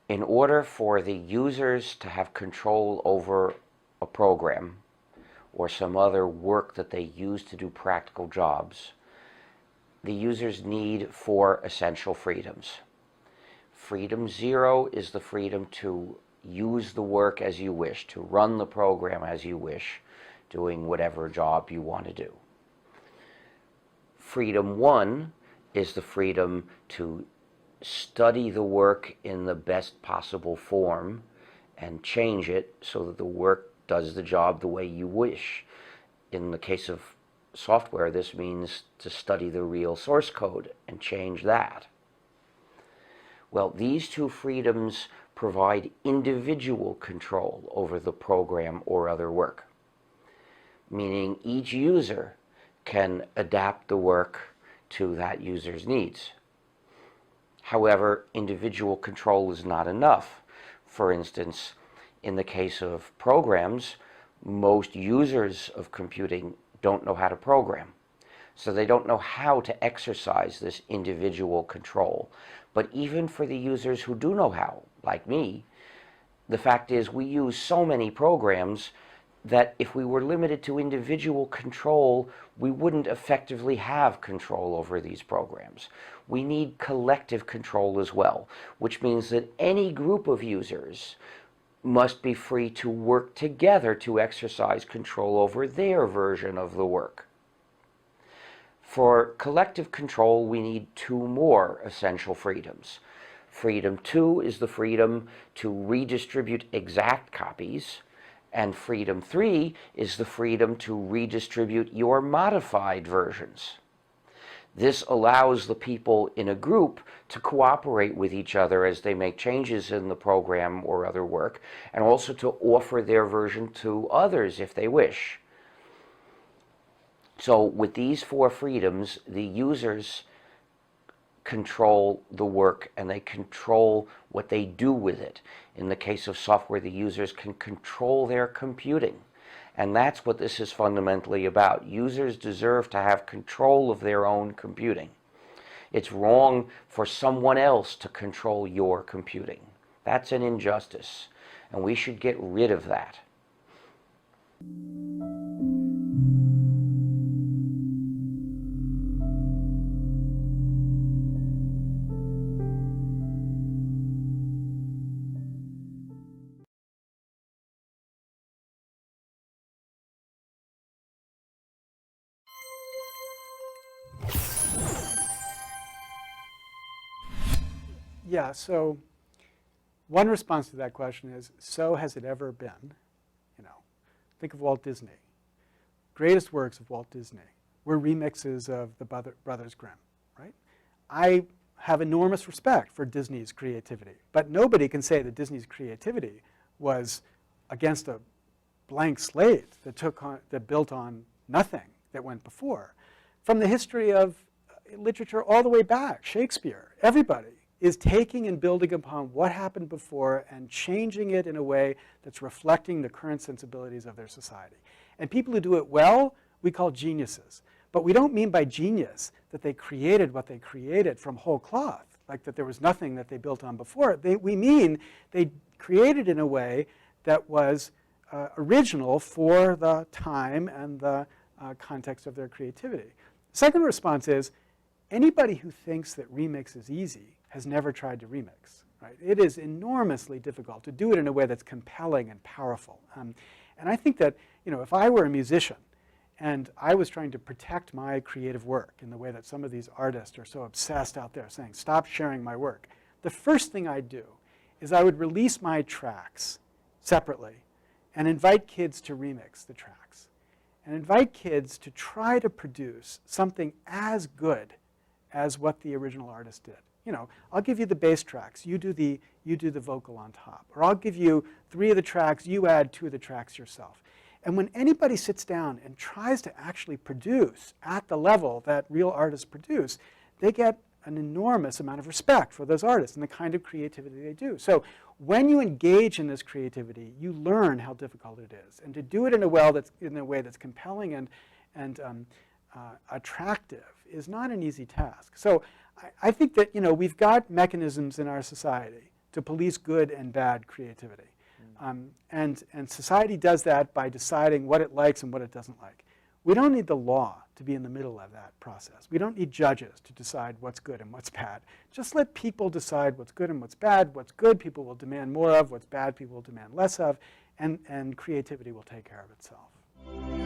In order for the users to have control over a program or some other work that they use to do practical jobs, the users need 4 essential freedoms. Freedom 0 is the freedom to use the work as you wish, to run the program as you wish, doing whatever job you want to do. Freedom 1 is the freedom to study the work in the best possible form and change it so that the work does the job the way you wish. In the case of software, this means to study the real source code and change that. Well, these 2 freedoms provide individual control over the program or other work, meaning each user can adapt the work to that user's needs. However, individual control is not enough. For instance, in the case of programs, most users of computing don't know how to program. So they don't know how to exercise this individual control. But even for the users who do know how, like me, the fact is we use so many programs that if we were limited to individual control, we wouldn't effectively have control over these programs. We need collective control as well, which means that any group of users must be free to work together to exercise control over their version of the work. For collective control, we need 2 more essential freedoms. Freedom 2 is the freedom to redistribute exact copies, and freedom 3 is the freedom to redistribute your modified versions. This allows the people in a group to cooperate with each other as they make changes in the program or other work, and also to offer their version to others if they wish. So with these 4 freedoms, the users control the work and they control what they do with it. In the case of software, the users can control their computing. And that's what this is fundamentally about. Users deserve to have control of their own computing. It's wrong for someone else to control your computing. That's an injustice, and we should get rid of that. Yeah, so one response to that question is, so has it ever been? You know, think of Walt Disney. Greatest works of Walt Disney were remixes of the Brothers Grimm, right? I have enormous respect for Disney's creativity, but nobody can say that Disney's creativity was against a blank slate that built on nothing that went before. From the history of literature all the way back, Shakespeare, everybody is taking and building upon what happened before and changing it in a way that's reflecting the current sensibilities of their society. And people who do it well, we call geniuses. But we don't mean by genius that they created what they created from whole cloth, like that there was nothing that they built on before. We mean they created in a way that was original for the time and the context of their creativity. Second response is, anybody who thinks that remix is easy has never tried to remix. Right? It is enormously difficult to do it in a way that's compelling and powerful. And I think that, you know, if I were a musician and I was trying to protect my creative work in the way that some of these artists are so obsessed out there saying, stop sharing my work, the first thing I'd do is I would release my tracks separately and invite kids to remix the tracks and invite kids to try to produce something as good as what the original artist did. You know, I'll give you the bass tracks, you do the vocal on top. Or I'll give you 3 of the tracks, you add 2 of the tracks yourself. And when anybody sits down and tries to actually produce at the level that real artists produce, they get an enormous amount of respect for those artists and the kind of creativity they do. So when you engage in this creativity, you learn how difficult it is. And to do it in a way that's compelling and attractive is not an easy task. So I think that we've got mechanisms in our society to police good and bad creativity. And society does that by deciding what it likes and what it doesn't like. We don't need the law to be in the middle of that process. We don't need judges to decide what's good and what's bad. Just let people decide what's good and what's bad. What's good, people will demand more of. What's bad, people will demand less of. And creativity will take care of itself.